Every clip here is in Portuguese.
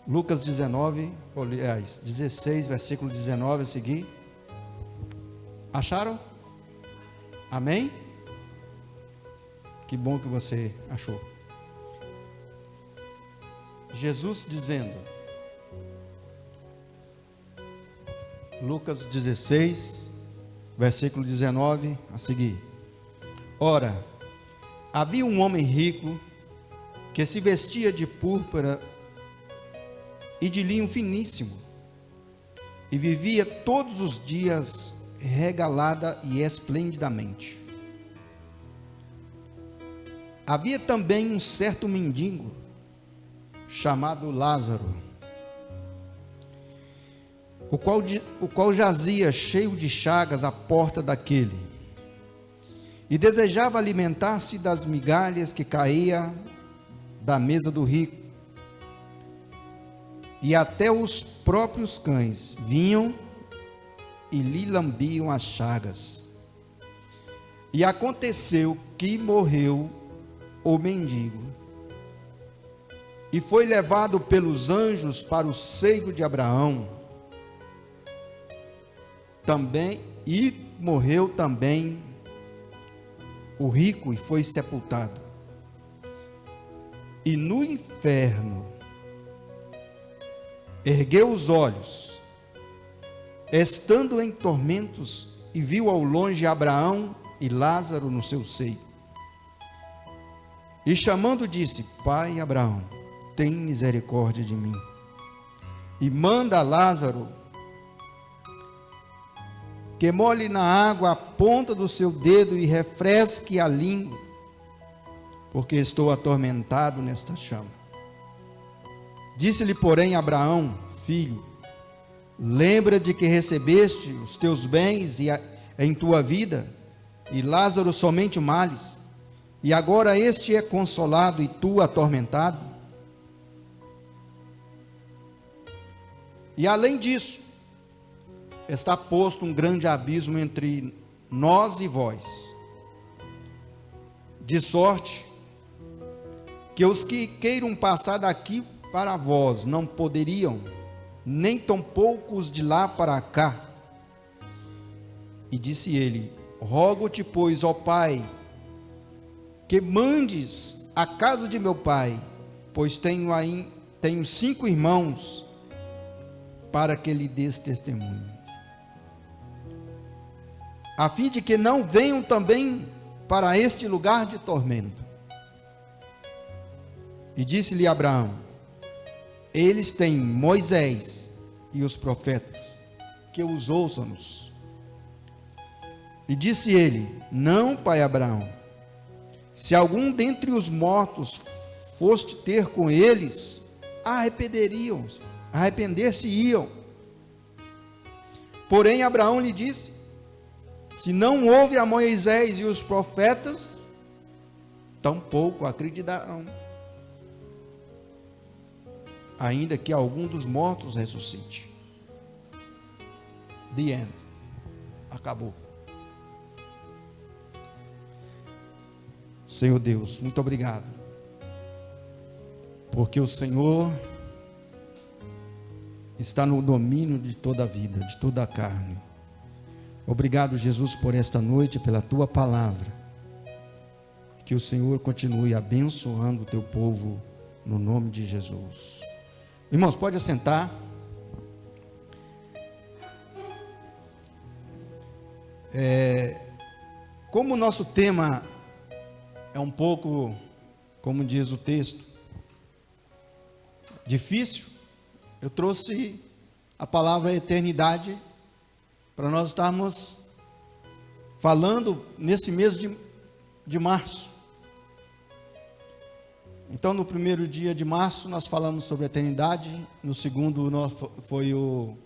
Lucas 19, aliás, 16, versículo 19 a seguir. Acharam? Amém? Que bom que você achou. Jesus dizendo, Lucas 16, versículo 19 a seguir. Ora, havia um homem rico que se vestia de púrpura e de linho finíssimo, e vivia todos os dias regalada e esplendidamente. Havia também um certo mendigo, chamado Lázaro, o qual jazia cheio de chagas à porta daquele, e desejava alimentar-se das migalhas que caía da mesa do rico, e até os próprios cães vinham e lhe lambiam as chagas. E aconteceu que morreu o mendigo, e foi levado pelos anjos para o seio de Abraão. Também, e morreu também o rico e foi sepultado. E no inferno ergueu os olhos, estando em tormentos, e viu ao longe Abraão e Lázaro no seu seio. E chamando disse: Pai Abraão, tem misericórdia de mim, e manda a Lázaro que molhe na água a ponta do seu dedo e refresque a língua, porque estou atormentado nesta chama. Disse-lhe, porém, Abraão: Filho, lembra de que recebeste os teus bens em tua vida, e Lázaro somente males, e agora este é consolado e tu atormentado. E além disso, está posto um grande abismo entre nós e vós, de sorte que os que queiram passar daqui para vós não poderiam, nem tampouco os de lá para cá. E disse ele: Rogo-te, pois, ó Pai, que mandes à casa de meu pai, pois tenho 5 irmãos, para que lhe dês testemunho, a fim de que não venham também para este lugar de tormento. E disse-lhe Abraão: Eles têm Moisés e os profetas, que os ouçam-nos. E disse ele: Não, pai Abraão, se algum dentre os mortos foste ter com eles, arrepender-se-iam. Porém Abraão lhe disse: Se não houve a Moisés e os profetas, tampouco acreditarão, ainda que algum dos mortos ressuscite. The end. Acabou. Senhor Deus, muito obrigado, porque o Senhor está no domínio de toda a vida, de toda a carne. Obrigado, Jesus, por esta noite, pela tua palavra. Que o Senhor continue abençoando o teu povo, no nome de Jesus. Irmãos, pode assentar. Como o nosso tema é um pouco, como diz o texto, difícil, eu trouxe a palavra eternidade para nós estarmos falando nesse mês de março. Então, no primeiro dia de março nós falamos sobre a eternidade, no segundo foi o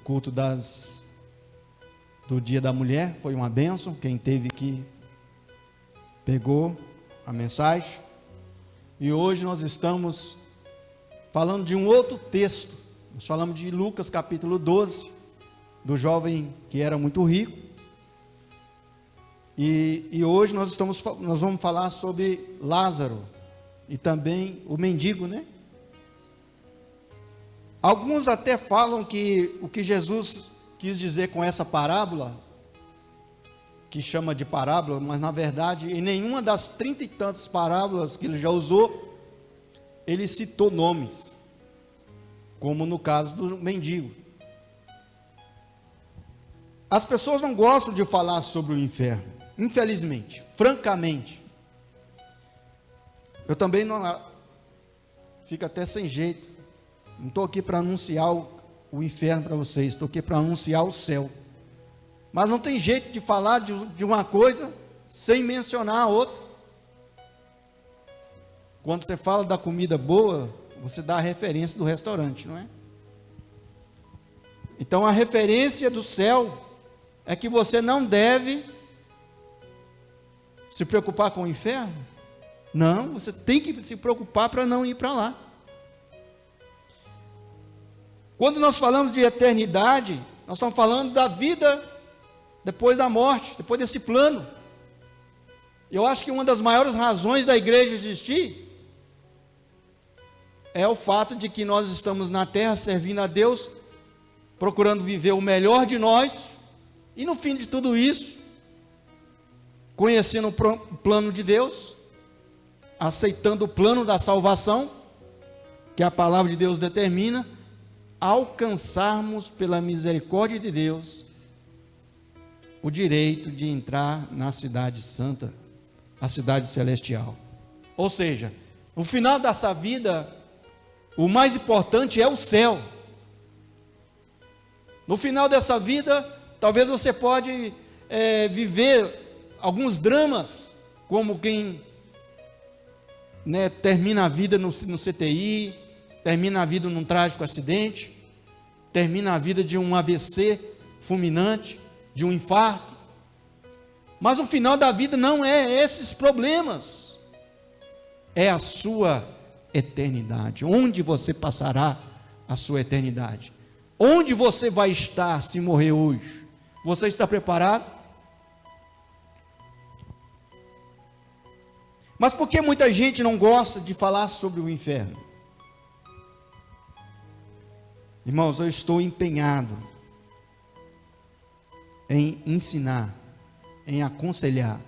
culto do dia da mulher, foi uma bênção, quem teve que pegou a mensagem. E hoje nós estamos falando de um outro texto. Nós falamos de Lucas capítulo 12, do jovem que era muito rico. E hoje nós vamos falar sobre Lázaro e também o mendigo, né? Alguns até falam que o que Jesus quis dizer com essa parábola, que chama de parábola, mas na verdade em nenhuma das 30 e tantas parábolas que ele já usou, ele citou nomes, como no caso do mendigo. As pessoas não gostam de falar sobre o inferno, infelizmente, francamente. Eu também não, fico até sem jeito, não estou aqui para anunciar o inferno para vocês, estou aqui para anunciar o céu. Mas não tem jeito de falar de uma coisa sem mencionar a outra. Quando você fala da comida boa, você dá a referência do restaurante, não é? Então a referência do céu é que você não deve se preocupar com o inferno. Não, você tem que se preocupar para não ir para lá. Quando nós falamos de eternidade, nós estamos falando da vida depois da morte, depois desse plano. Eu acho que uma das maiores razões da igreja existir é o fato de que nós estamos na terra servindo a Deus, procurando viver o melhor de nós, e no fim de tudo isso, conhecendo o plano de Deus, aceitando o plano da salvação, que a palavra de Deus determina, alcançarmos pela misericórdia de Deus o direito de entrar na cidade santa, a cidade celestial. Ou seja, no final dessa vida, o mais importante é o céu. No final dessa vida, talvez você pode viver alguns dramas, como quem termina a vida no CTI, termina a vida num trágico acidente, termina a vida de um AVC fulminante, de um infarto. Mas o final da vida não é esses problemas, é a sua eternidade. Onde você passará a sua eternidade? Onde você vai estar se morrer hoje? Você está preparado? Mas por que muita gente não gosta de falar sobre o inferno? Irmãos, eu estou empenhado em ensinar, em aconselhar,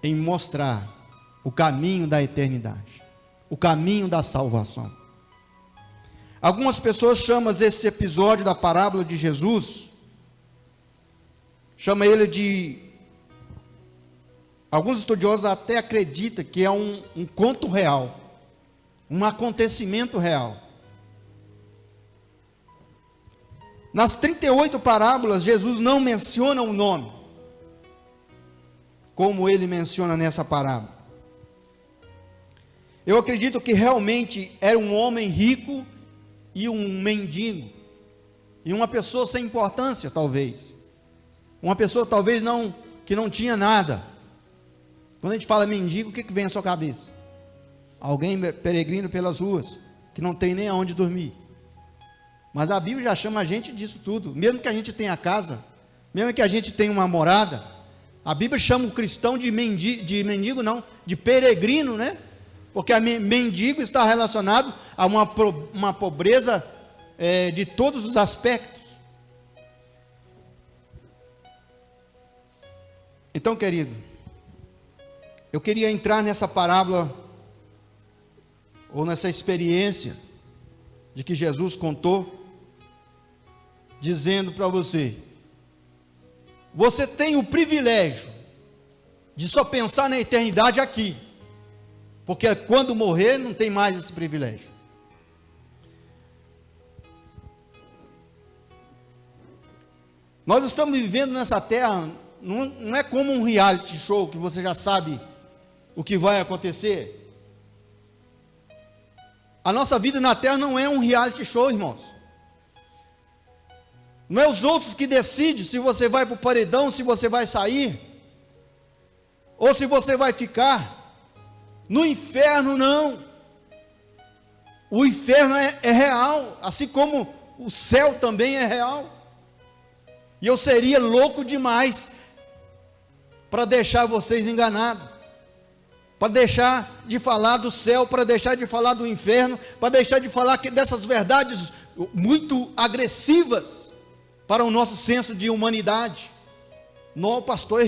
em mostrar o caminho da eternidade, o caminho da salvação. Algumas pessoas chamam esse episódio da parábola de Jesus, chama ele de, alguns estudiosos até acreditam que é um conto real, um acontecimento real. Nas 38 parábolas, Jesus não menciona o nome, como ele menciona nessa parábola. Eu acredito que realmente era um homem rico e um mendigo, e uma pessoa sem importância, talvez. Uma pessoa talvez que não tinha nada. Quando a gente fala mendigo, o que vem à sua cabeça? Alguém peregrino pelas ruas, que não tem nem aonde dormir. Mas a Bíblia já chama a gente disso tudo. Mesmo que a gente tenha casa, mesmo que a gente tenha uma morada, a Bíblia chama o cristão de mendigo não, de peregrino, né? Porque mendigo está relacionado a uma pobreza de todos os aspectos. Então, querido, eu queria entrar nessa parábola, ou nessa experiência de que Jesus contou, dizendo para você: você tem o privilégio de só pensar na eternidade aqui, porque quando morrer não tem mais esse privilégio. Nós estamos vivendo nessa terra, não é como um reality show que você já sabe o que vai acontecer. A nossa vida na terra não é um reality show, irmãos. Não é os outros que decidem se você vai para o paredão, se você vai sair, ou se você vai ficar. No inferno não. O inferno é real, assim como o céu também é real. E eu seria louco demais para deixar vocês enganados. para deixar de falar do céu, para deixar de falar do inferno, para deixar de falar dessas verdades muito agressivas para o nosso senso de humanidade. Não, pastor, é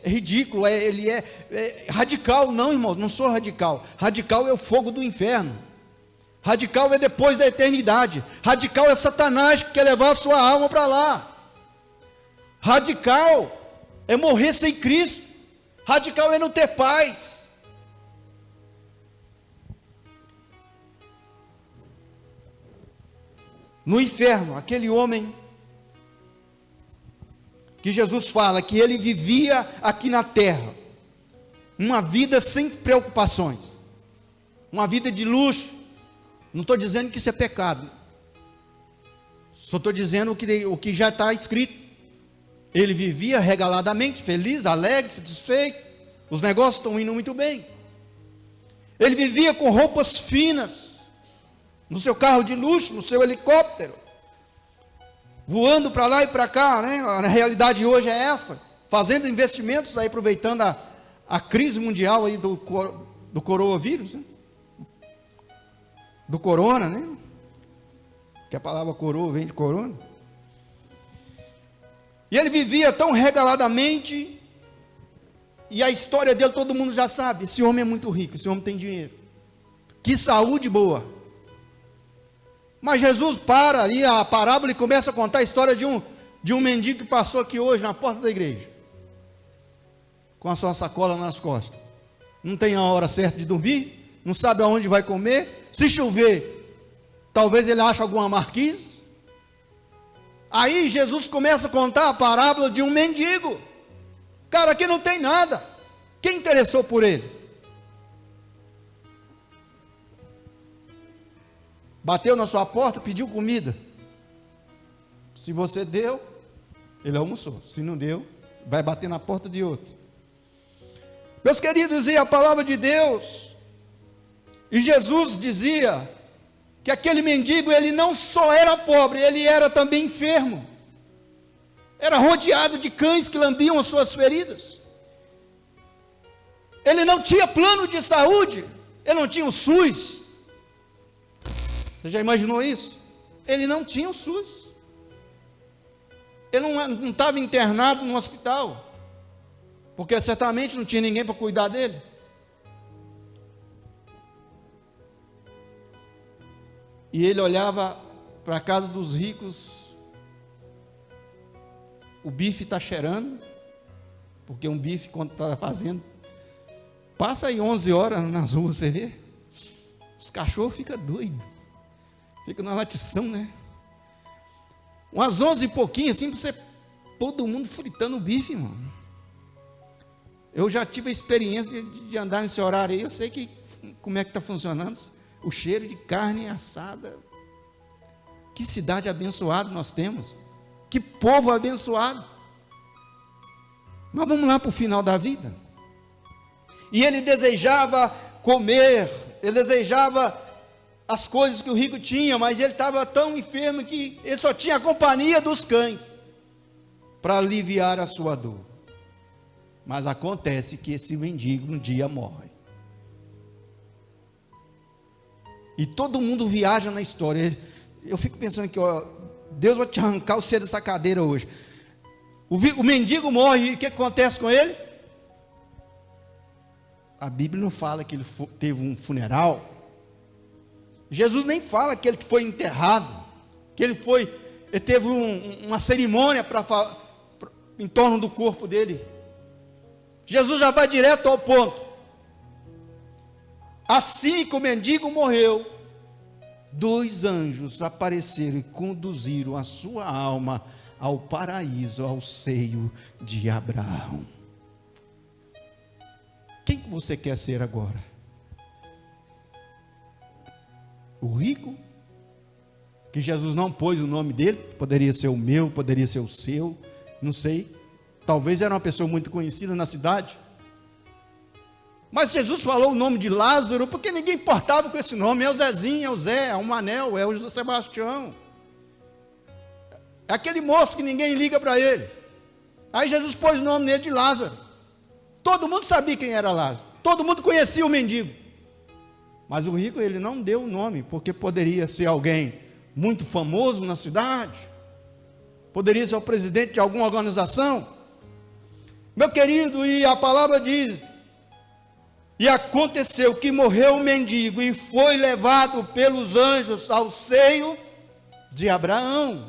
ridículo, ele é radical. Não, irmãos, não sou radical. Radical é o fogo do inferno. Radical é depois da eternidade. Radical é Satanás que quer levar a sua alma para lá. Radical é morrer sem Cristo. Radical é não ter paz. No inferno, aquele homem que Jesus fala que ele vivia aqui na terra, uma vida sem preocupações, uma vida de luxo. Não estou dizendo que isso é pecado, só estou dizendo o que já está escrito. Ele vivia regaladamente, feliz, alegre, satisfeito, os negócios estão indo muito bem. Ele vivia com roupas finas, no seu carro de luxo, no seu helicóptero, voando para lá e para cá, né? A realidade hoje é essa, fazendo investimentos, aí, aproveitando a crise mundial aí do coronavírus, né? Do corona, né? Que a palavra coroa vem de corona. E ele vivia tão regaladamente, e a história dele todo mundo já sabe. Esse homem é muito rico, esse homem tem dinheiro, que saúde boa. Mas Jesus para ali a parábola e começa a contar a história de um mendigo que passou aqui hoje na porta da igreja, com a sua sacola nas costas. Não tem a hora certa de dormir, não sabe aonde vai comer. Se chover, talvez ele ache alguma marquise. Aí Jesus começa a contar a parábola de um mendigo, cara que não tem nada. Quem interessou por ele? Bateu na sua porta, pediu comida. Se você deu, ele almoçou. Se não deu, vai bater na porta de outro. Meus queridos, e a palavra de Deus, e Jesus dizia que aquele mendigo, ele não só era pobre, ele era também enfermo. Era rodeado de cães que lambiam as suas feridas. Ele não tinha plano de saúde, ele não tinha o SUS. Você já imaginou isso? Ele não tinha o SUS. Ele não estava internado no hospital, porque certamente não tinha ninguém para cuidar dele. E ele olhava para a casa dos ricos, o bife está cheirando, porque um bife, quando está fazendo, passa aí 11 horas nas ruas, você vê, os cachorros ficam doidos, ficam na latição, né? Umas 11 e pouquinho, assim, todo mundo fritando o bife, irmão. Eu já tive a experiência de andar nesse horário aí, eu sei como é que está funcionando, o cheiro de carne assada. Que cidade abençoada nós temos, que povo abençoado. Mas vamos lá para o final da vida. E ele desejava comer, ele desejava as coisas que o rico tinha, mas ele estava tão enfermo que ele só tinha a companhia dos cães para aliviar a sua dor. Mas acontece que esse mendigo um dia morre. E todo mundo viaja na história. Eu fico pensando que, ó, Deus vai te arrancar você dessa cadeira hoje. O mendigo morre, e o que acontece com ele? A Bíblia não fala que ele teve um funeral. Jesus nem fala que ele foi enterrado, que ele teve uma cerimônia em torno do corpo dele. Jesus já vai direto ao ponto. Assim que o mendigo morreu, 2 anjos apareceram e conduziram a sua alma ao paraíso, ao seio de Abraão. Quem que você quer ser agora? O rico, que Jesus não pôs o nome dele, poderia ser o meu, poderia ser o seu, não sei, talvez era uma pessoa muito conhecida na cidade, mas Jesus falou o nome de Lázaro, porque ninguém importava com esse nome. É o Zezinho, é o Zé, é o Manel, é o José Sebastião, é aquele moço que ninguém liga para ele. Aí Jesus pôs o nome nele de Lázaro. Todo mundo sabia quem era Lázaro. Todo mundo conhecia o mendigo. Mas o rico, ele não deu o nome, porque poderia ser alguém muito famoso na cidade, poderia ser o presidente de alguma organização. Meu querido, e a palavra diz: e aconteceu que morreu o mendigo e foi levado pelos anjos ao seio de Abraão.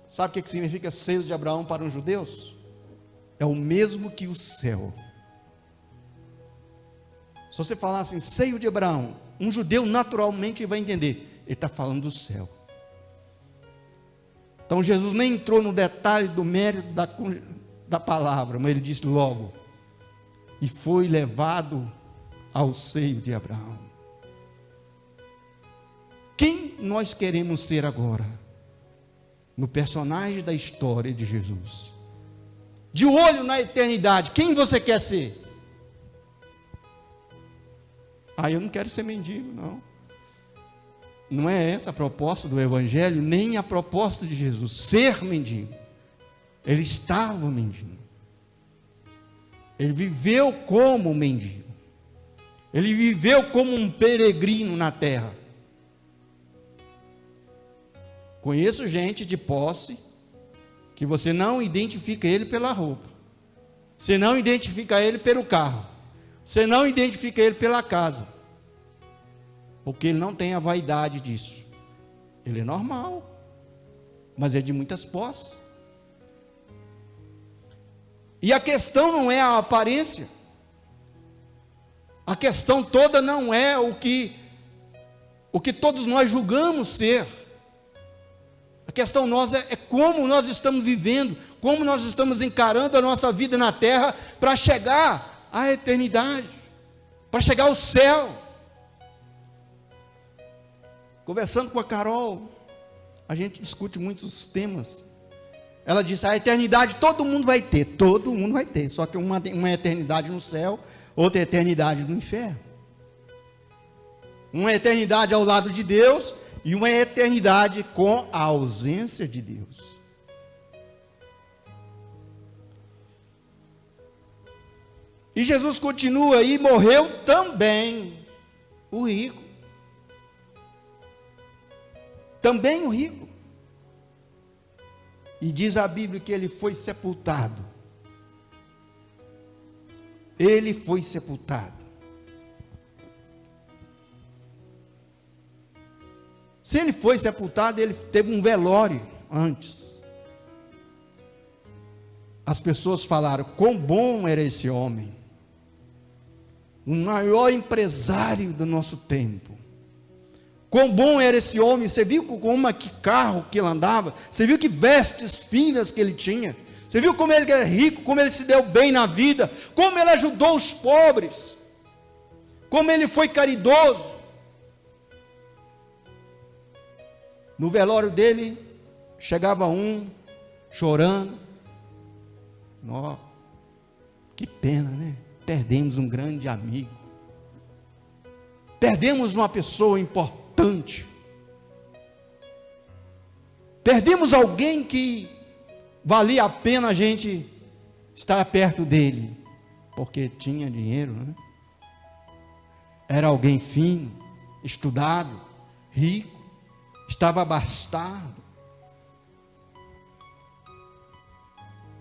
Sabe o que significa seio de Abraão para os judeus? É o mesmo que o céu. Se você falar assim, seio de Abraão, um judeu naturalmente vai entender, ele está falando do céu. Então Jesus nem entrou no detalhe do mérito da palavra, mas ele disse logo: e foi levado ao seio de Abraão. Quem nós queremos ser agora? No personagem da história de Jesus. De olho na eternidade, quem você quer ser? Eu não quero ser mendigo, não. Não é essa a proposta do Evangelho, nem a proposta de Jesus, ser mendigo. Ele estava mendigo. Ele viveu como um mendigo. Ele viveu como um peregrino na terra. Conheço gente de posse que você não identifica ele pela roupa, você não identifica ele pelo carro, você não identifica ele pela casa, porque ele não tem a vaidade disso. Ele é normal, mas é de muitas posses. E a questão não é a aparência, a questão toda não é o que todos nós julgamos ser. A questão nossa é como nós estamos vivendo, como nós estamos encarando a nossa vida na terra para chegar à eternidade, para chegar ao céu. Conversando com a Carol, a gente discute muitos temas. Ela disse: a eternidade todo mundo vai ter, só que uma eternidade no céu, outra eternidade no inferno. Uma eternidade ao lado de Deus e uma eternidade com a ausência de Deus. E Jesus continua aí: morreu também o rico. Também o rico. E diz a Bíblia que ele foi sepultado. Ele foi sepultado. Se ele foi sepultado, ele teve um velório antes. As pessoas falaram: quão bom era esse homem, o maior empresário do nosso tempo. Quão bom era esse homem. Você viu que carro que ele andava? Você viu que vestes finas que ele tinha? Você viu como ele era rico, como ele se deu bem na vida, como ele ajudou os pobres, como ele foi caridoso. No velório dele, chegava um chorando: nossa, que pena, né? Perdemos um grande amigo, perdemos uma pessoa importante, perdemos alguém que valia a pena a gente estar perto dele, porque tinha dinheiro, né? Era alguém fino, estudado, rico, estava abastado.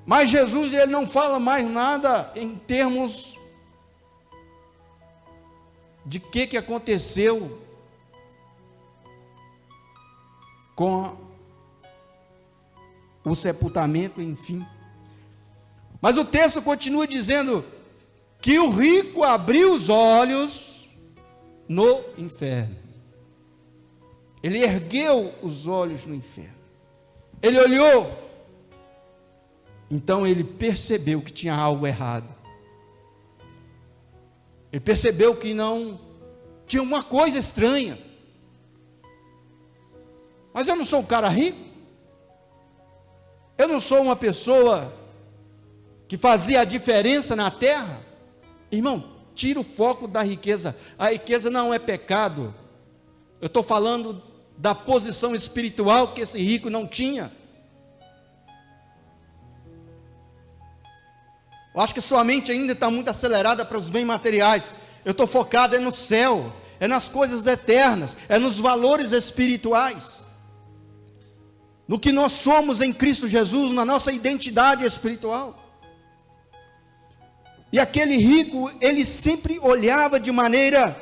Mas Jesus, ele não fala mais nada em termos de que aconteceu com o sepultamento, enfim. Mas o texto continua dizendo que o rico abriu os olhos no inferno. Ele ergueu os olhos no inferno. Ele olhou. Então ele percebeu que tinha algo errado. Ele percebeu que não tinha uma coisa estranha. Mas eu não sou um cara rico. Eu não sou uma pessoa que fazia a diferença na terra. Irmão, tira o foco da riqueza. A riqueza não é pecado. Eu estou falando da posição espiritual que esse rico não tinha. Eu acho que sua mente ainda está muito acelerada para os bens materiais. Eu estou focado no céu, é nas coisas eternas, é nos valores espirituais, no que nós somos em Cristo Jesus, na nossa identidade espiritual. E aquele rico, ele sempre olhava de maneira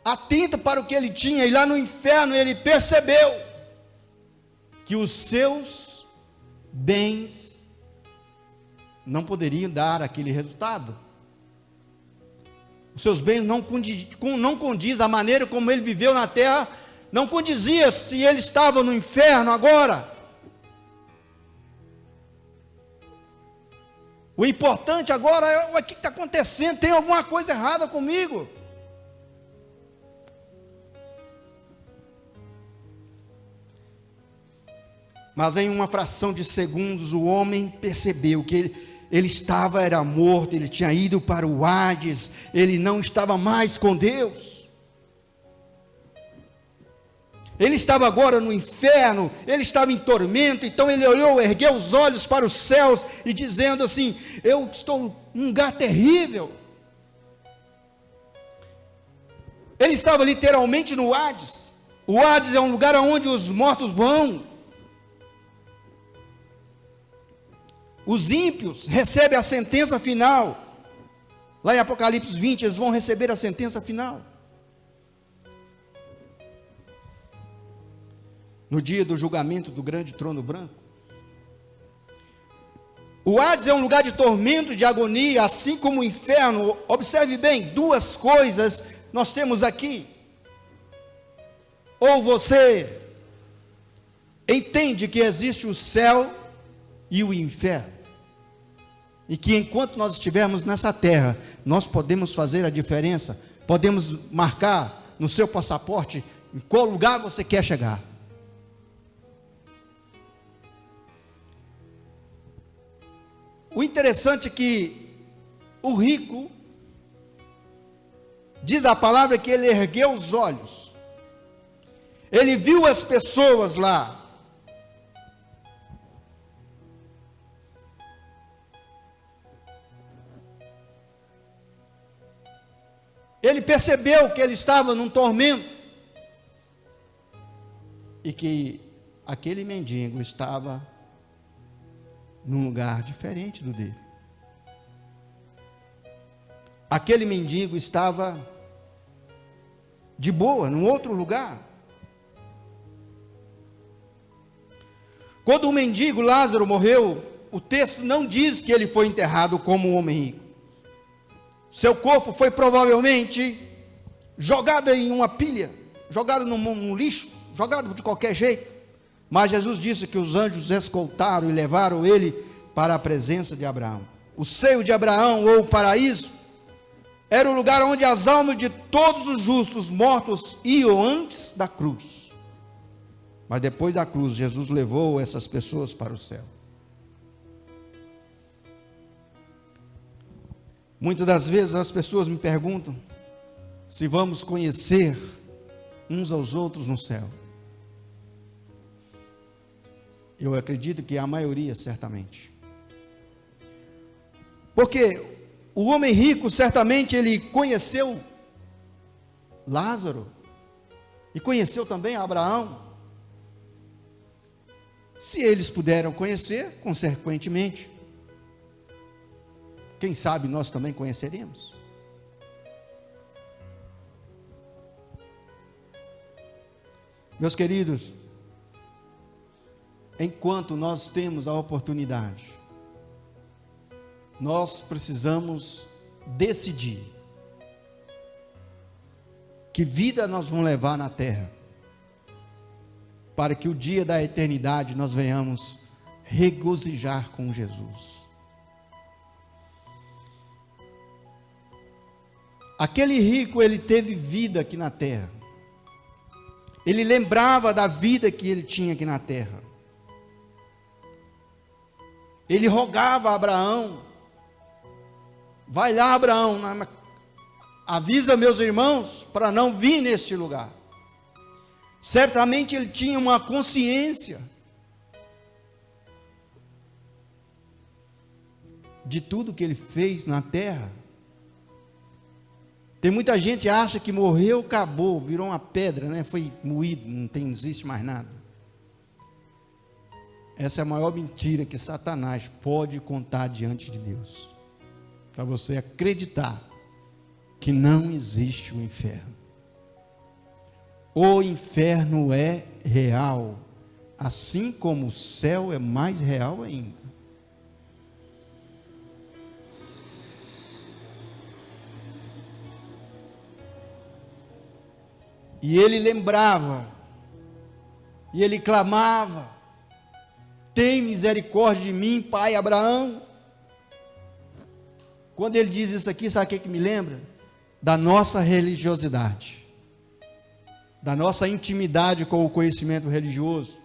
atenta para o que ele tinha, e lá no inferno ele percebeu que os seus bens não poderiam dar aquele resultado. Os seus bens não condiz a maneira como ele viveu na terra, não condizia se ele estava no inferno agora. O importante agora é o que está acontecendo, tem alguma coisa errada comigo. Mas em uma fração de segundos o homem percebeu que ele era morto, ele tinha ido para o Hades, ele não estava mais com Deus. Ele estava agora no inferno, ele estava em tormento. Então ele olhou, ergueu os olhos para os céus e dizendo assim: eu estou num lugar terrível. Ele estava literalmente no Hades. O Hades é um lugar onde os mortos vão. Os ímpios recebem a sentença final. Lá em Apocalipse 20, eles vão receber a sentença final. No dia do julgamento do grande trono branco. O Hades é um lugar de tormento, de agonia, assim como o inferno. Observe bem, duas coisas nós temos aqui. Ou você entende que existe o céu e o inferno, e que enquanto nós estivermos nessa terra, nós podemos fazer a diferença, podemos marcar no seu passaporte em qual lugar você quer chegar. O interessante é que o rico, diz a palavra que ele ergueu os olhos, ele viu as pessoas lá, ele percebeu que ele estava num tormento, e que aquele mendigo estava num lugar diferente do dele. Aquele mendigo estava de boa, num outro lugar. Quando o mendigo Lázaro morreu, o texto não diz que ele foi enterrado como um homem rico. Seu corpo foi provavelmente jogado em uma pilha, jogado num lixo, jogado de qualquer jeito. Mas Jesus disse que os anjos escoltaram e levaram ele para a presença de Abraão. O seio de Abraão, ou o paraíso, era o lugar onde as almas de todos os justos mortos iam antes da cruz. Mas depois da cruz, Jesus levou essas pessoas para o céu. Muitas das vezes as pessoas me perguntam se vamos conhecer uns aos outros no céu. Eu acredito que a maioria, certamente. Porque o homem rico, certamente, ele conheceu Lázaro, e conheceu também Abraão. Se eles puderam conhecer, consequentemente, quem sabe nós também conheceremos. Meus queridos, enquanto nós temos a oportunidade, nós precisamos decidir que vida nós vamos levar na terra, para que o dia da eternidade nós venhamos regozijar com Jesus. Aquele rico, ele teve vida aqui na terra. Ele lembrava da vida que ele tinha aqui na terra. Ele rogava a Abraão: vai lá, Abraão, avisa meus irmãos para não vir neste lugar. Certamente ele tinha uma consciência de tudo que ele fez na terra. Tem muita gente que acha que morreu, acabou, virou uma pedra, né? Foi moído, não existe mais nada. Essa é a maior mentira que Satanás pode contar diante de Deus, para você acreditar que não existe o inferno. O inferno é real, assim como o céu é mais real ainda. E ele lembrava, e ele clamava: tem misericórdia de mim, pai Abraão. Quando ele diz isso aqui, sabe o que me lembra? Da nossa religiosidade, da nossa intimidade com o conhecimento religioso.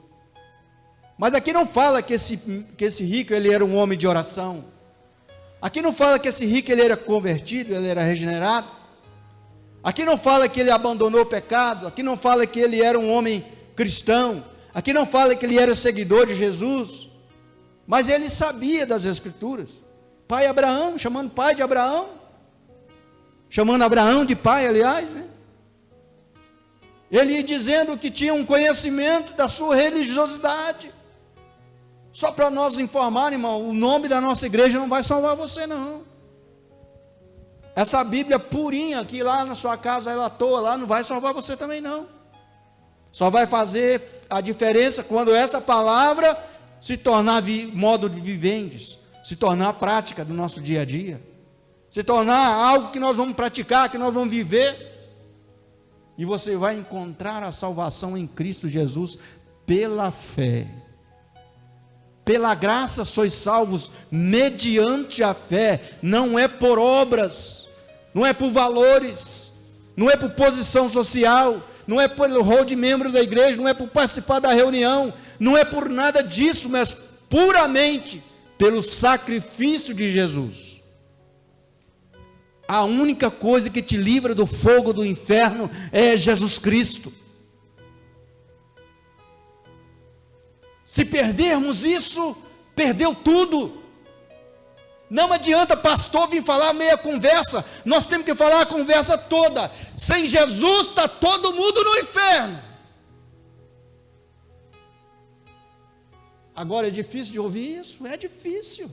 Mas aqui não fala que esse rico ele era um homem de oração. Aqui não fala que esse rico ele era convertido, ele era regenerado. Aqui não fala que ele abandonou o pecado. Aqui não fala que ele era um homem cristão. Aqui não fala que ele era seguidor de Jesus. Mas ele sabia das Escrituras. Pai Abraão, chamando pai de Abraão. Chamando Abraão de pai, aliás, né? Ele ia dizendo que tinha um conhecimento da sua religiosidade. Só para nós informar, irmão, o nome da nossa igreja não vai salvar você, não. Essa Bíblia purinha aqui lá na sua casa, ela à toa lá, não vai salvar você também não. Só vai fazer a diferença quando essa palavra se tornar modo de vivendes, se tornar prática do nosso dia a dia, se tornar algo que nós vamos praticar, que nós vamos viver, e você vai encontrar a salvação em Cristo Jesus pela fé. Pela graça sois salvos mediante a fé, não é por obras, não é por valores, não é por posição social, não é pelo rol de membro da igreja, não é por participar da reunião, não é por nada disso, mas puramente pelo sacrifício de Jesus. A única coisa que te livra do fogo do inferno é Jesus Cristo. Se perdermos isso, perdeu tudo. Não adianta pastor vir falar meia conversa, nós temos que falar a conversa toda. Sem Jesus está todo mundo no inferno. Agora é difícil de ouvir isso? É difícil.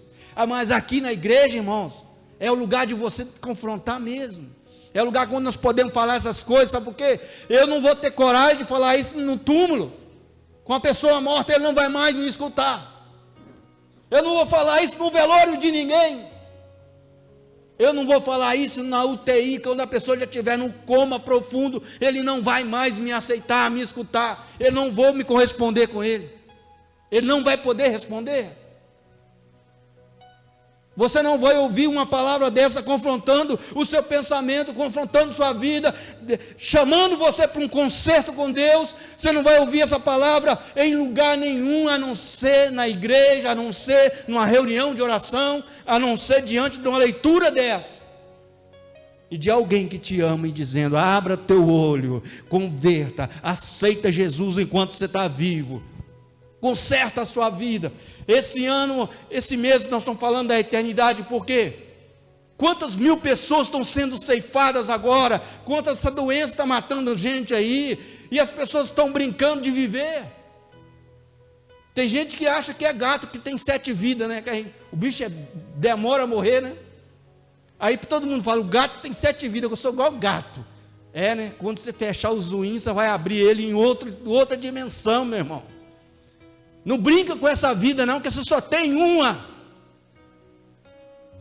Mas aqui na igreja, irmãos, é o lugar de você confrontar mesmo. É o lugar onde nós podemos falar essas coisas, sabe por quê? Eu não vou ter coragem de falar isso no túmulo. Com a pessoa morta, ele não vai mais me escutar. Eu não vou falar isso no velório de ninguém. Eu não vou falar isso na UTI, quando a pessoa já estiver num coma profundo, ele não vai mais me aceitar, me escutar. Eu não vou me corresponder com ele. Ele não vai poder responder. Você não vai ouvir uma palavra dessa confrontando o seu pensamento, confrontando sua vida, chamando você para um concerto com Deus. Você não vai ouvir essa palavra em lugar nenhum, a não ser na igreja, a não ser numa reunião de oração, a não ser diante de uma leitura dessa. E de alguém que te ama e dizendo: abra teu olho, converta, aceita Jesus enquanto você está vivo, conserta a sua vida. Esse ano, esse mês nós estamos falando da eternidade, por quê? Quantas mil pessoas estão sendo ceifadas agora, quanta essa doença está matando gente aí, e as pessoas estão brincando de viver. Tem gente que acha que é gato, que tem 7 vidas, né? O bicho demora a morrer, né? Aí todo mundo fala: o gato tem 7 vidas, eu sou igual gato. É, né? Quando você fechar os zoinhos, você vai abrir ele em outra dimensão, meu irmão. Não brinca com essa vida não, que você só tem uma.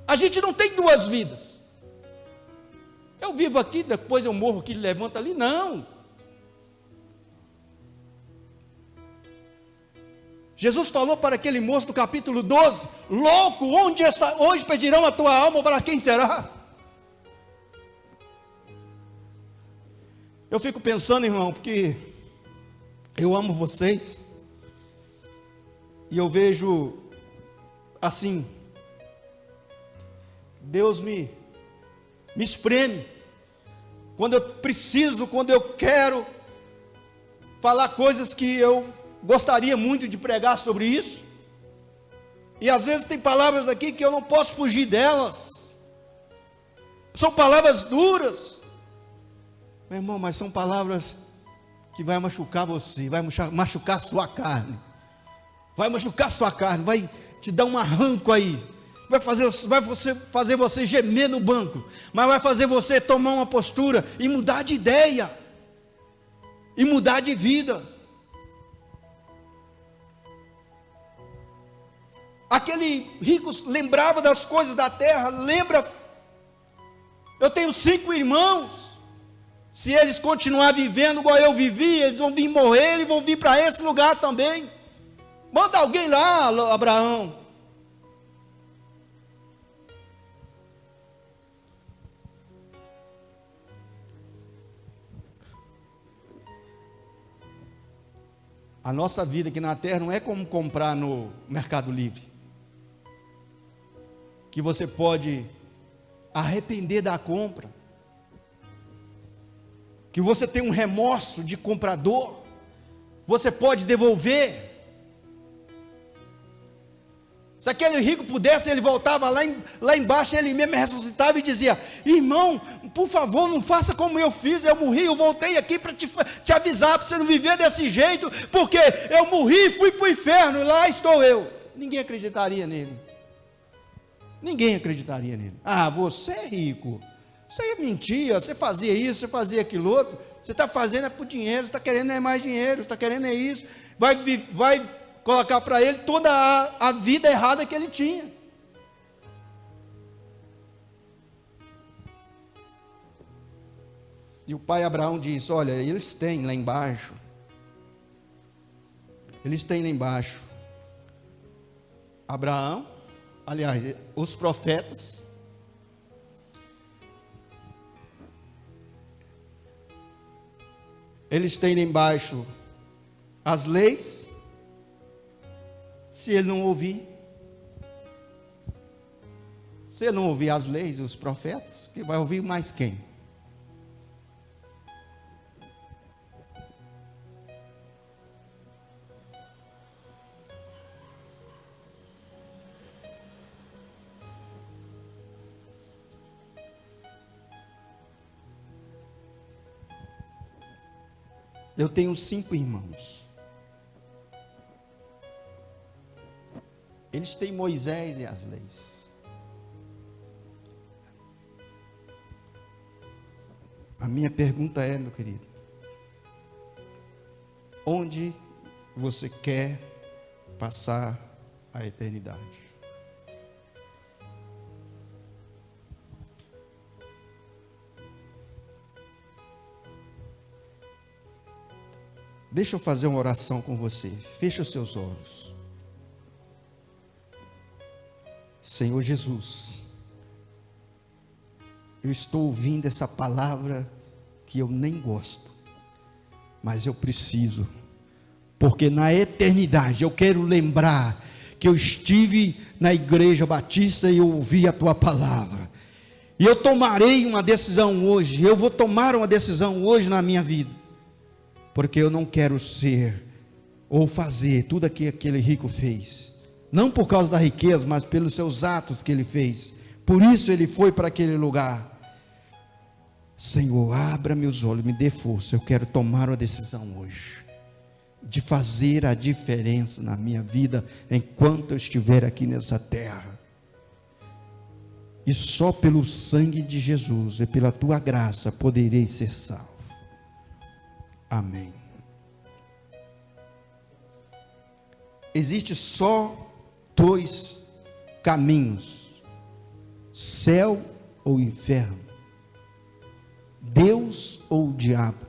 A gente não tem 2 vidas. Eu vivo aqui, depois eu morro aqui, levanta ali, não. Jesus falou para aquele moço do capítulo 12: louco, onde está? Hoje pedirão a tua alma, para quem será? Eu fico pensando, irmão, porque eu amo vocês. E eu vejo assim, Deus me espreme, quando eu preciso, quando eu quero falar coisas que eu gostaria muito de pregar sobre isso, E às vezes tem palavras aqui que eu não posso fugir delas. São palavras duras. Meu irmão, mas são palavras que vai machucar você, vai machucar sua carne. Vai machucar sua carne, vai te dar um arranco aí. Vai fazer você gemer no banco, mas vai fazer você tomar uma postura e mudar de ideia. E mudar de vida. Aquele rico lembrava das coisas da terra, lembra, eu tenho 5 irmãos, se eles continuar vivendo igual eu vivi, eles vão vir morrer e vão vir para esse lugar também, manda alguém lá, Abraão. A nossa vida aqui na terra não é como comprar no Mercado Livre, que você pode arrepender da compra, que você tem um remorso de comprador, você pode devolver. Se aquele rico pudesse, ele voltava lá embaixo, ele mesmo ressuscitava e dizia: irmão, por favor, não faça como eu fiz, eu morri, eu voltei aqui para te avisar, para você não viver desse jeito, porque eu morri e fui para o inferno, e lá estou eu. Ninguém acreditaria nele. Ninguém acreditaria nele. Ah, você é rico, você mentia, você fazia isso, você fazia aquilo outro, você está fazendo é por dinheiro, você está querendo é mais dinheiro, você está querendo é isso, vai colocar para ele toda a vida errada que ele tinha. E o pai Abraão diz: olha, eles têm lá embaixo, Abraão, aliás, os profetas, eles têm lá embaixo as leis. Se ele não ouvir as leis, os profetas, que vai ouvir mais quem? Eu tenho 5 irmãos. Eles têm Moisés e as leis. A minha pergunta é, meu querido, onde você quer passar a eternidade? Deixa eu fazer uma oração com você. Fecha os seus olhos. Senhor Jesus, eu estou ouvindo essa palavra que eu nem gosto, mas eu preciso, porque na eternidade eu quero lembrar que eu estive na igreja batista e eu ouvi a tua palavra, e eu tomarei uma decisão hoje, eu vou tomar uma decisão hoje na minha vida, porque eu não quero ser ou fazer tudo aquilo que aquele rico fez. Não por causa da riqueza, mas pelos seus atos que ele fez. Por isso ele foi para aquele lugar. Senhor, abra meus olhos, me dê força. Eu quero tomar uma decisão hoje, de fazer a diferença na minha vida, enquanto eu estiver aqui nessa terra. E só pelo sangue de Jesus e pela tua graça poderei ser salvo. Amém. Existe só 2 caminhos: céu ou inferno, Deus ou o diabo.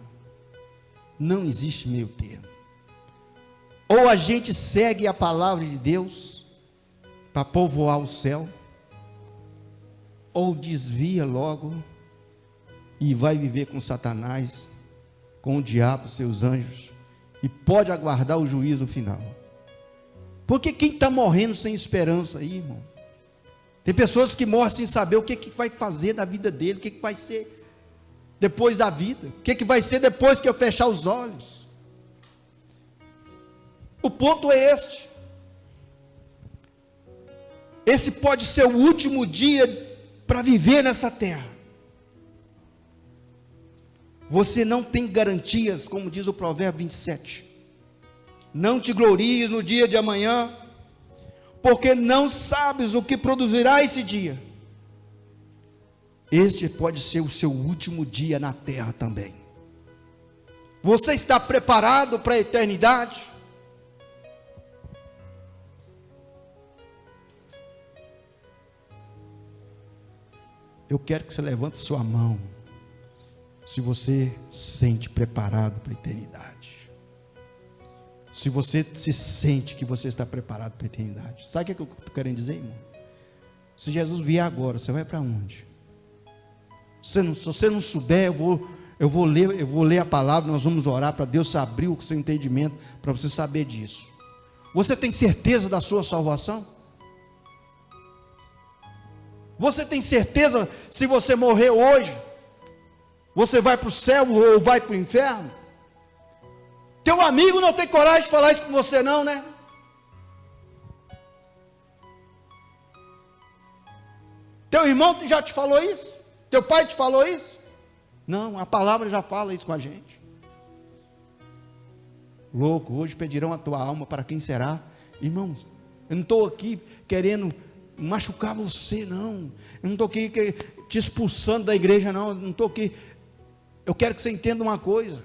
Não existe meio termo. Ou a gente segue a palavra de Deus para povoar o céu, ou desvia logo e vai viver com Satanás, com o diabo, seus anjos, e pode aguardar o juízo final. Porque quem está morrendo sem esperança aí, irmão? Tem pessoas que morrem sem saber o que vai fazer da vida dele, o que vai ser depois da vida, o que vai ser depois que eu fechar os olhos. O ponto é este: esse pode ser o último dia para viver nessa terra. Você não tem garantias, como diz o provérbio 27. Não te glories no dia de amanhã, porque não sabes o que produzirá esse dia. Este pode ser o seu último dia na terra também. Você está preparado para a eternidade? Eu quero que você levante sua mão, se você se sente preparado para a eternidade. Se você se sente que você está preparado para a eternidade. Sabe o que eu estou querendo dizer, irmão? Se Jesus vier agora, você vai para onde? Se você não souber, eu vou ler a palavra, nós vamos orar para Deus abrir o seu entendimento, para você saber disso. Você tem certeza da sua salvação? Você tem certeza, se você morrer hoje, você vai para o céu ou vai para o inferno? Teu amigo não tem coragem de falar isso com você não, né? Teu irmão já te falou isso? Teu pai te falou isso? Não, a palavra já fala isso com a gente. Louco, hoje pedirão a tua alma, para quem será? Irmãos, eu não estou aqui querendo machucar você, não. Eu não estou aqui te expulsando da igreja, não. Eu não estou aqui. Eu quero que você entenda uma coisa.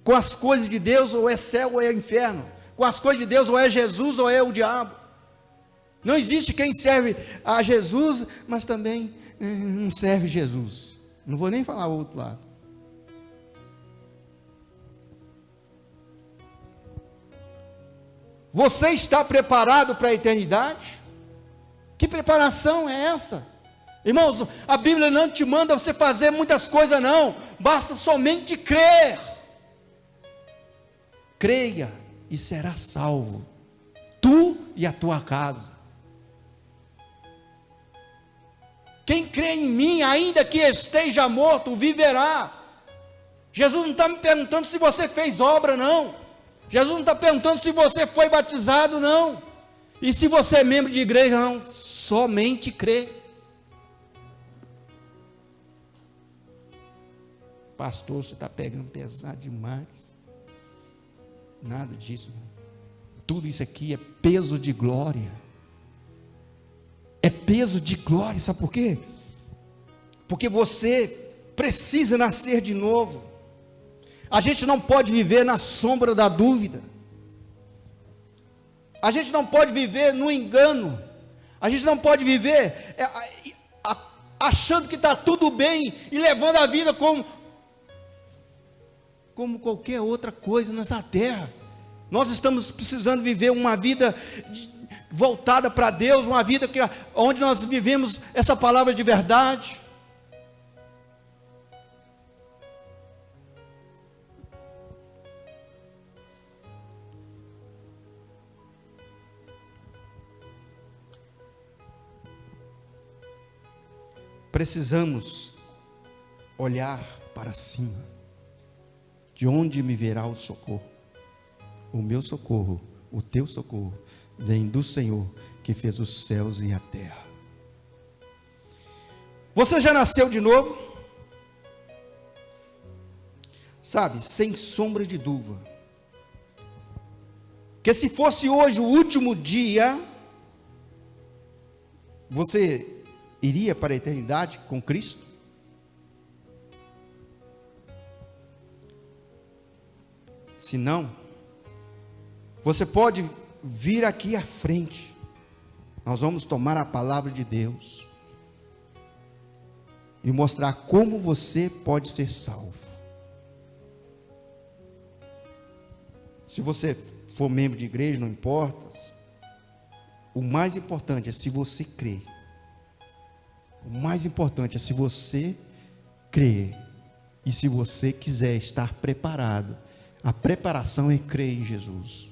Com as coisas de Deus, ou é céu ou é inferno. Com as coisas de Deus, ou é Jesus ou é o diabo. Não existe quem serve a Jesus, mas também não serve Jesus. Não vou nem falar o outro lado. Você está preparado para a eternidade? Que preparação é essa? Irmãos, a Bíblia não te manda você fazer muitas coisas não, basta somente crer. Creia e será salvo, tu e a tua casa. Quem crê em mim, ainda que esteja morto, viverá. Jesus não está me perguntando se você fez obra, não. Jesus não está perguntando se você foi batizado, não. E se você é membro de igreja, não. Somente crê. Pastor, você está pegando pesado demais. Nada disso. Tudo isso aqui é peso de glória. É peso de glória, sabe por quê? Porque você precisa nascer de novo. A gente não pode viver na sombra da dúvida. A gente não pode viver no engano. A gente não pode viver achando que está tudo bem e levando a vida como qualquer outra coisa nessa terra. Nós estamos precisando viver uma vida voltada para Deus, uma vida onde nós vivemos essa palavra de verdade. Precisamos olhar para cima. De onde me virá o socorro? O meu socorro, o teu socorro, vem do Senhor, que fez os céus e a terra. Você já nasceu de novo? Sabe, sem sombra de dúvida, que se fosse hoje o último dia, você iria para a eternidade com Cristo? Se não, você pode vir aqui à frente. Nós vamos tomar a palavra de Deus e mostrar como você pode ser salvo. Se você for membro de igreja, não importa. O mais importante é se você crer. O mais importante é se você crer e se você quiser estar preparado. A preparação é crer em Jesus.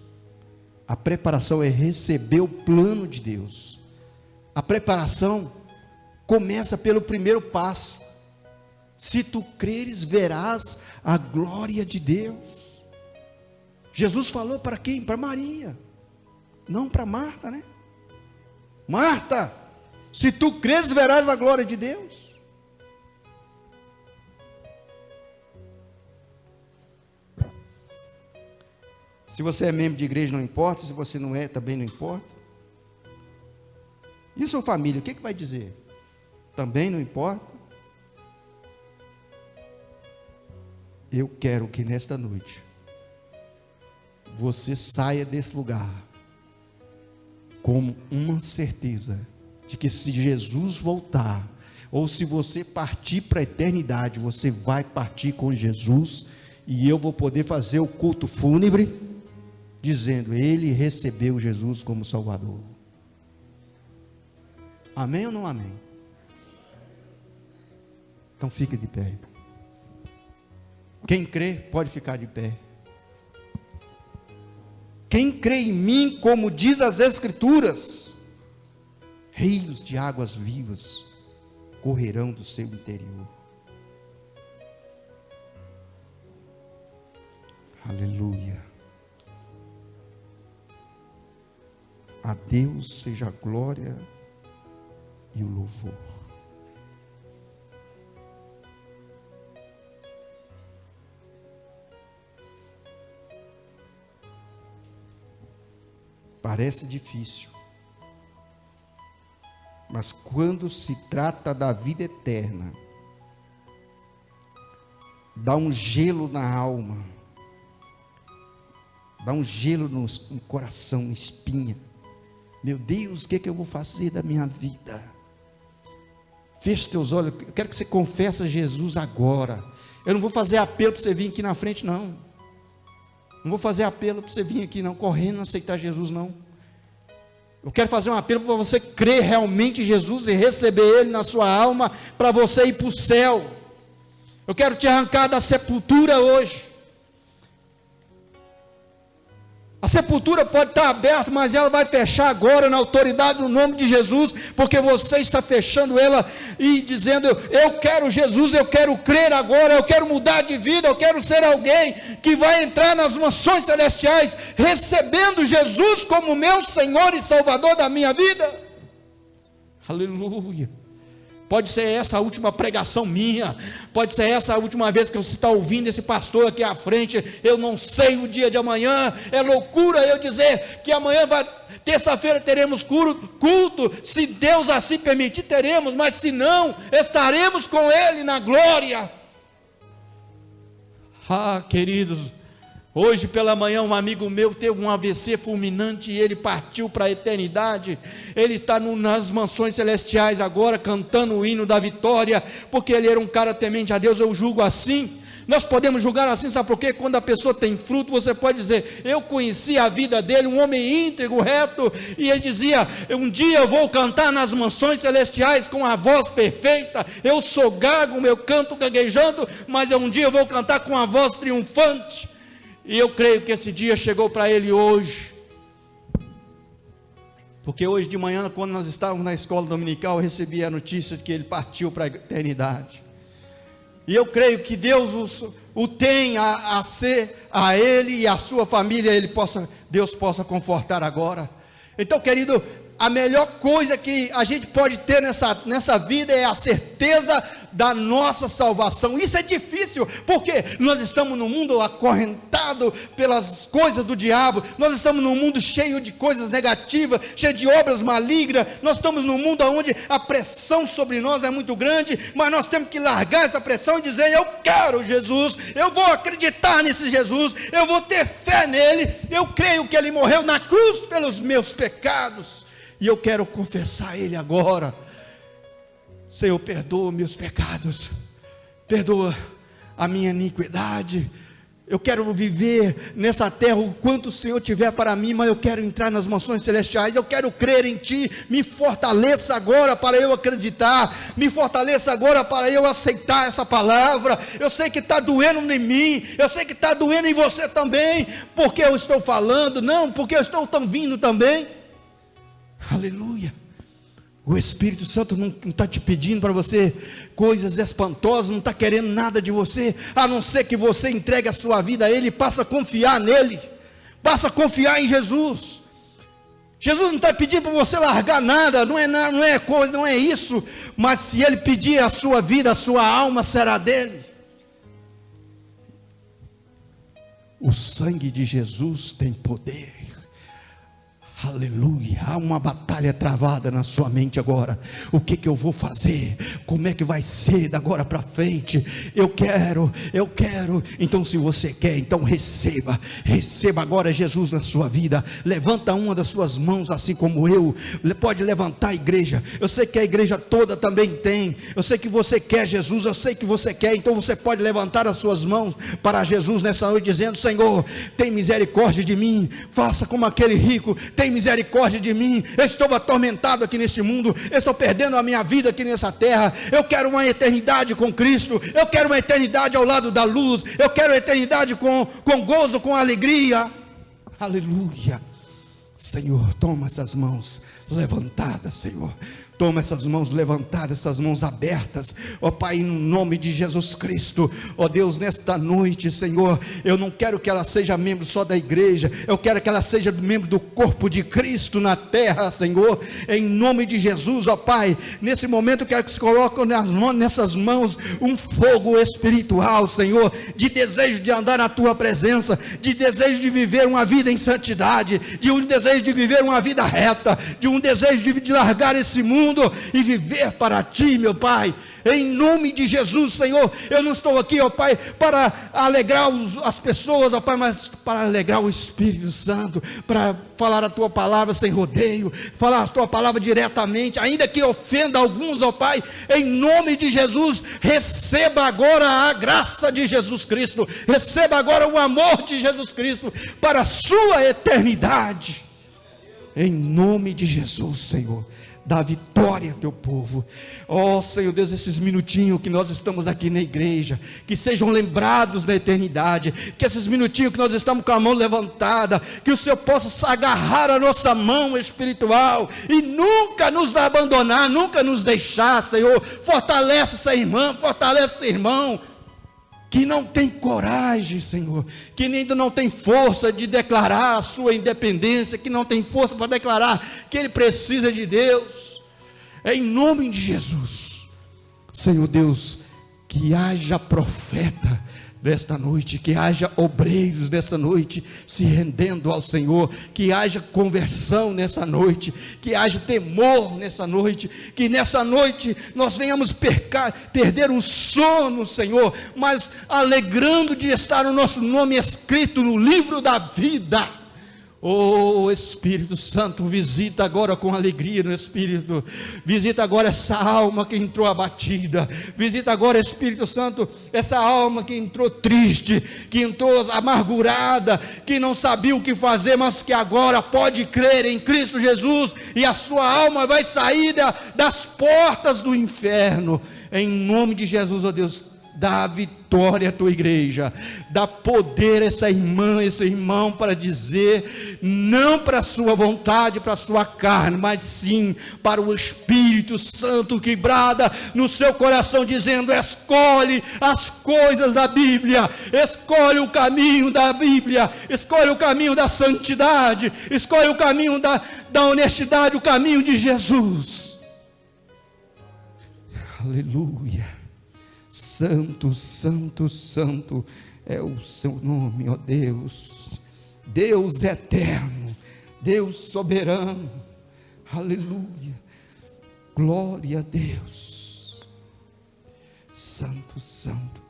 A preparação é receber o plano de Deus. A preparação começa pelo primeiro passo. Se tu creres, verás a glória de Deus. Jesus falou para quem? Para Maria. Não para Marta, né? Marta, se tu creres, verás a glória de Deus. Se você é membro de igreja, não importa. Se você não é, também não importa. E a sua família, o que vai dizer? Também não importa. Eu quero que nesta noite você saia desse lugar com uma certeza de que se Jesus voltar, ou se você partir para a eternidade, você vai partir com Jesus, e eu vou poder fazer o culto fúnebre dizendo: ele recebeu Jesus como Salvador. Amém ou não amém? Então fica de pé. Quem crê pode ficar de pé. Quem crê em mim, como diz as Escrituras, rios de águas vivas correrão do seu interior. Aleluia. A Deus seja a glória e o louvor. Parece difícil, mas quando se trata da vida eterna, dá um gelo na alma, dá um gelo no coração, uma espinha. Meu Deus, o que eu vou fazer da minha vida? Feche teus olhos, eu quero que você confesse a Jesus agora. Eu não vou fazer apelo para você vir aqui na frente, não. Não vou fazer apelo para você vir aqui, não, correndo, aceitar Jesus, não. Eu quero fazer um apelo para você crer realmente em Jesus e receber Ele na sua alma, para você ir para o céu. Eu quero te arrancar da sepultura hoje. A sepultura pode estar aberta, mas ela vai fechar agora na autoridade do nome de Jesus, porque você está fechando ela e dizendo: eu quero Jesus, eu quero crer agora, eu quero mudar de vida, eu quero ser alguém que vai entrar nas mansões celestiais, recebendo Jesus como meu Senhor e Salvador da minha vida. Aleluia. Pode ser essa a última pregação minha, pode ser essa a última vez que você está ouvindo esse pastor aqui à frente. Eu não sei o dia de amanhã, é loucura eu dizer que amanhã terça-feira teremos culto, se Deus assim permitir teremos, mas se não, estaremos com Ele na glória. Queridos, hoje pela manhã um amigo meu teve um AVC fulminante e ele partiu para a eternidade. Ele está nas mansões celestiais agora, cantando o hino da vitória, porque ele era um cara temente a Deus. Eu julgo assim. Nós podemos julgar assim, sabe por quê? Quando a pessoa tem fruto, você pode dizer: eu conheci a vida dele, um homem íntegro, reto, e ele dizia: um dia eu vou cantar nas mansões celestiais com a voz perfeita. Eu sou gago, eu canto gaguejando, mas um dia eu vou cantar com a voz triunfante. E eu creio que esse dia chegou para ele hoje, porque hoje de manhã, quando nós estávamos na escola dominical, eu recebi a notícia de que ele partiu para a eternidade. E eu creio que Deus o tem a ser, a ele e a sua família, Deus possa confortar agora. Então, querido, a melhor coisa que a gente pode ter nessa vida é a certeza da nossa salvação. Isso é difícil, porque nós estamos num mundo acorrentado pelas coisas do diabo, nós estamos num mundo cheio de coisas negativas, cheio de obras malignas, nós estamos num mundo onde a pressão sobre nós é muito grande, mas nós temos que largar essa pressão e dizer: eu quero Jesus, eu vou acreditar nesse Jesus, eu vou ter fé nele, eu creio que ele morreu na cruz pelos meus pecados, e eu quero confessar a Ele agora. Senhor, perdoa meus pecados, perdoa a minha iniquidade. Eu quero viver nessa terra o quanto o Senhor tiver para mim, mas eu quero entrar nas mansões celestiais. Eu quero crer em Ti. Me fortaleça agora para eu acreditar, me fortaleça agora para eu aceitar essa palavra. Eu sei que está doendo em mim, eu sei que está doendo em você também, porque eu estou falando, não, porque eu estou vindo também. Aleluia. O Espírito Santo não está te pedindo para você coisas espantosas, não está querendo nada de você, a não ser que você entregue a sua vida a Ele, passa a confiar nele, passa a confiar em Jesus. Jesus não está pedindo para você largar nada, não é coisa, não é isso, mas se Ele pedir a sua vida, a sua alma será dele. O sangue de Jesus tem poder. Aleluia, há uma batalha travada na sua mente agora. O que eu vou fazer? Como é que vai ser da agora para frente? Eu quero. Então se você quer, então receba agora Jesus na sua vida. Levanta uma das suas mãos, assim como eu. Pode levantar a igreja. Eu sei que a igreja toda também tem. Eu sei que você quer Jesus, eu sei que você quer. Então você pode levantar as suas mãos para Jesus nessa noite, dizendo: Senhor, tem misericórdia de mim. Faça como aquele rico. Tem misericórdia de mim, eu estou atormentado aqui neste mundo, eu estou perdendo a minha vida aqui nessa terra, eu quero uma eternidade com Cristo, eu quero uma eternidade ao lado da luz, eu quero uma eternidade com gozo, com alegria. Aleluia. Senhor, toma essas mãos levantadas, Senhor. Toma essas mãos levantadas, essas mãos abertas, ó Pai, no nome de Jesus Cristo. Ó Deus, nesta noite, Senhor, eu não quero que ela seja membro só da igreja, eu quero que ela seja membro do corpo de Cristo na terra, Senhor, em nome de Jesus, ó Pai. Nesse momento eu quero que se coloque nessas mãos um fogo espiritual, Senhor, de desejo de andar na tua presença, de desejo de viver uma vida em santidade, de um desejo de viver uma vida reta, de um desejo de largar esse mundo e viver para ti, meu Pai, em nome de Jesus, Senhor. Eu não estou aqui, ó Pai, para alegrar as pessoas, ó Pai, mas para alegrar o Espírito Santo, para falar a tua palavra sem rodeio, falar a tua palavra diretamente, ainda que ofenda alguns, ó Pai, em nome de Jesus. Receba agora a graça de Jesus Cristo, receba agora o amor de Jesus Cristo para a sua eternidade, em nome de Jesus, Senhor. Dá vitória ao teu povo. Ó Senhor Deus, esses minutinhos que nós estamos aqui na igreja, que sejam lembrados da eternidade, que esses minutinhos que nós estamos com a mão levantada, que o Senhor possa agarrar a nossa mão espiritual e nunca nos abandonar, nunca nos deixar, Senhor. Fortalece essa irmã, fortalece esse irmão que não tem coragem, Senhor, que ainda não tem força de declarar a sua independência, que não tem força para declarar que ele precisa de Deus, em nome de Jesus. Senhor Deus, que haja profeta nesta noite, que haja obreiros nessa noite se rendendo ao Senhor, que haja conversão nessa noite, que haja temor nessa noite, que nessa noite nós venhamos perder o sono, Senhor, mas alegrando de estar o nosso nome escrito no livro da vida. Oh Espírito Santo, visita agora com alegria no Espírito, visita agora essa alma que entrou abatida, visita agora, Espírito Santo, essa alma que entrou triste, que entrou amargurada, que não sabia o que fazer, mas que agora pode crer em Cristo Jesus, e a sua alma vai sair das portas do inferno, em nome de Jesus. Oh Deus, dá vitória à tua igreja, dá poder a essa irmã, esse irmão, para dizer não para a sua vontade, para a sua carne, mas sim para o Espírito Santo que brada no seu coração, dizendo: escolhe as coisas da Bíblia, escolhe o caminho da Bíblia, escolhe o caminho da santidade, escolhe o caminho da honestidade, o caminho de Jesus. Aleluia. Santo, santo, santo é o seu nome, ó Deus, Deus eterno, Deus soberano, aleluia, glória a Deus. Santo, santo,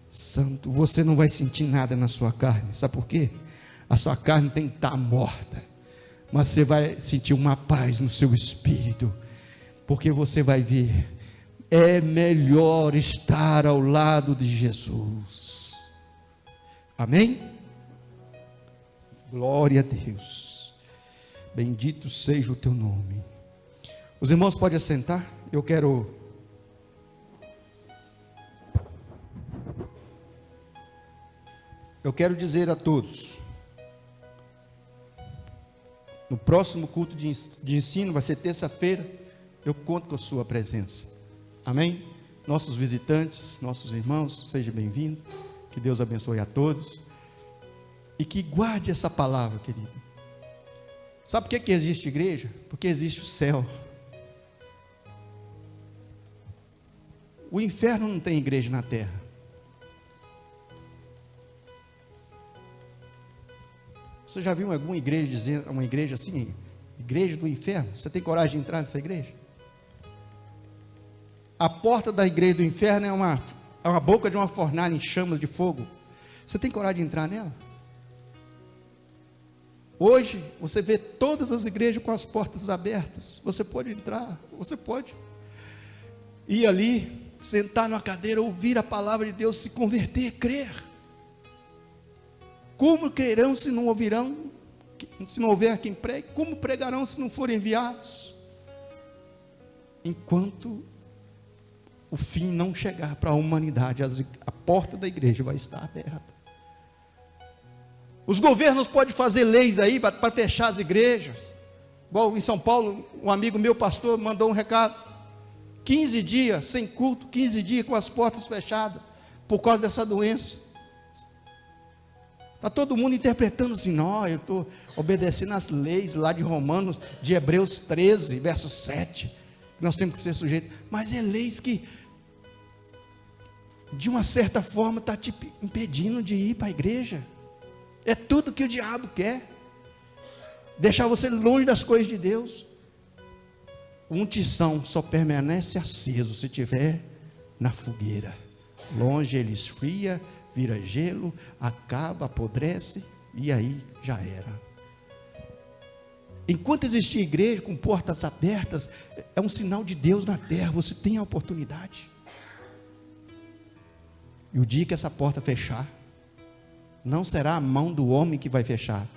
santo. Você não vai sentir nada na sua carne, sabe por quê? A sua carne tem que estar morta, mas você vai sentir uma paz no seu espírito, porque você vai ver: é melhor estar ao lado de Jesus. Amém? Glória a Deus. Bendito seja o teu nome. Os irmãos podem assentar. Eu quero dizer a todos: no próximo culto de ensino, vai ser terça-feira, eu conto com a sua presença. Amém? Nossos visitantes, nossos irmãos, seja bem-vindo. Que Deus abençoe a todos e que guarde essa palavra, querido. Sabe por que existe igreja? Porque existe o céu. O inferno não tem igreja na terra. Você já viu alguma igreja dizendo, uma igreja assim, igreja do inferno? Você tem coragem de entrar nessa igreja? A porta da igreja do inferno é uma boca de uma fornalha em chamas de fogo. Você tem coragem de entrar nela? Hoje, você vê todas as igrejas com as portas abertas. Você pode entrar, você pode ir ali, sentar numa cadeira, ouvir a palavra de Deus, se converter, crer. Como crerão se não ouvirão, se não houver quem pregue? Como pregarão se não forem enviados? Enquanto o fim não chegar para a humanidade, a porta da igreja vai estar aberta. Os governos podem fazer leis aí para fechar as igrejas. Igual em São Paulo, um amigo meu, pastor, mandou um recado: 15 dias sem culto, 15 dias com as portas fechadas, por causa dessa doença. Está todo mundo interpretando assim: não, eu estou obedecendo as leis lá de Romanos, de Hebreus 13, verso 7, nós temos que ser sujeitos. Mas é leis que, de uma certa forma, está te impedindo de ir para a igreja. É tudo que o diabo quer, deixar você longe das coisas de Deus. Um tição só permanece aceso se estiver na fogueira. Longe ele esfria, vira gelo, acaba, apodrece, e aí já era. Enquanto existir igreja com portas abertas, é um sinal de Deus na terra. Você tem a oportunidade. E o dia que essa porta fechar, não será a mão do homem que vai fechar,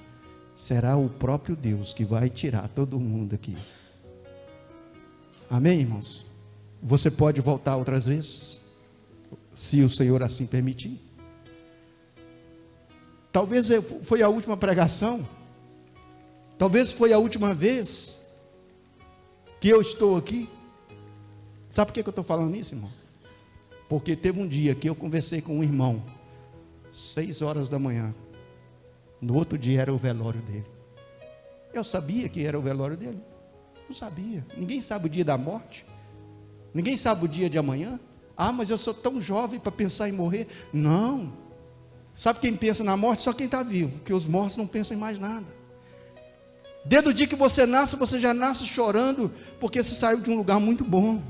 será o próprio Deus que vai tirar todo mundo aqui. Amém, irmãos? Você pode voltar outras vezes, se o Senhor assim permitir. Talvez foi a última pregação, talvez foi a última vez que eu estou aqui. Sabe por que eu estou falando isso, irmão? Porque teve um dia que eu conversei com um irmão, 6 horas da manhã, no outro dia era o velório dele. Eu sabia que era o velório dele? Não sabia. Ninguém sabe o dia da morte, ninguém sabe o dia de amanhã. Ah, mas eu sou tão jovem para pensar em morrer. Não. Sabe quem pensa na morte? Só quem está vivo, porque os mortos não pensam em mais nada. Desde o dia que você nasce, você já nasce chorando, porque você saiu de um lugar muito bom,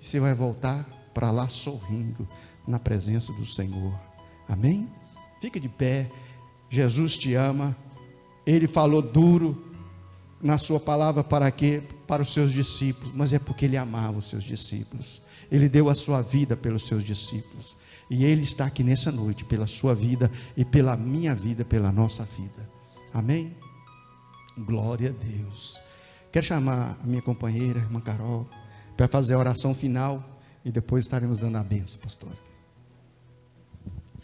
e você vai voltar para lá sorrindo, na presença do Senhor. Amém? Fica de pé. Jesus te ama. Ele falou duro na sua palavra para quê? Para os seus discípulos, mas é porque ele amava os seus discípulos. Ele deu a sua vida pelos seus discípulos, e ele está aqui nessa noite pela sua vida e pela minha vida, pela nossa vida. Amém? Glória a Deus. Quero chamar a minha companheira, a irmã Carol, para fazer a oração final, e depois estaremos dando a bênção, pastor.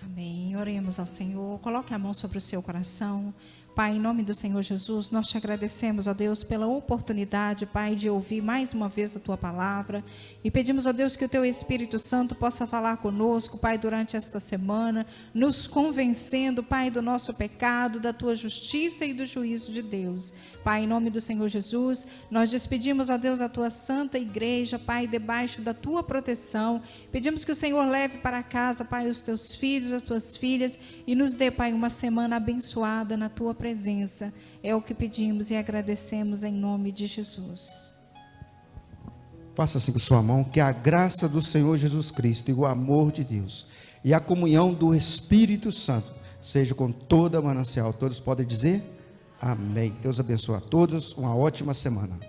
Amém. Oremos ao Senhor. Coloque a mão sobre o seu coração. Pai, em nome do Senhor Jesus, nós te agradecemos, ó Deus, pela oportunidade, Pai, de ouvir mais uma vez a Tua palavra, e pedimos, ó Deus, que o Teu Espírito Santo possa falar conosco, Pai, durante esta semana, nos convencendo, Pai, do nosso pecado, da Tua justiça e do juízo de Deus. Pai, em nome do Senhor Jesus, nós despedimos, ó Deus, a Tua santa igreja, Pai, debaixo da Tua proteção. Pedimos que o Senhor leve para casa, Pai, os Teus filhos, as Tuas filhas, e nos dê, Pai, uma semana abençoada na Tua presença. É o que pedimos e agradecemos em nome de Jesus. Faça assim com sua mão. Que a graça do Senhor Jesus Cristo e o amor de Deus e a comunhão do Espírito Santo seja com toda a manancial. Todos podem dizer amém. Deus abençoe a todos, uma ótima semana.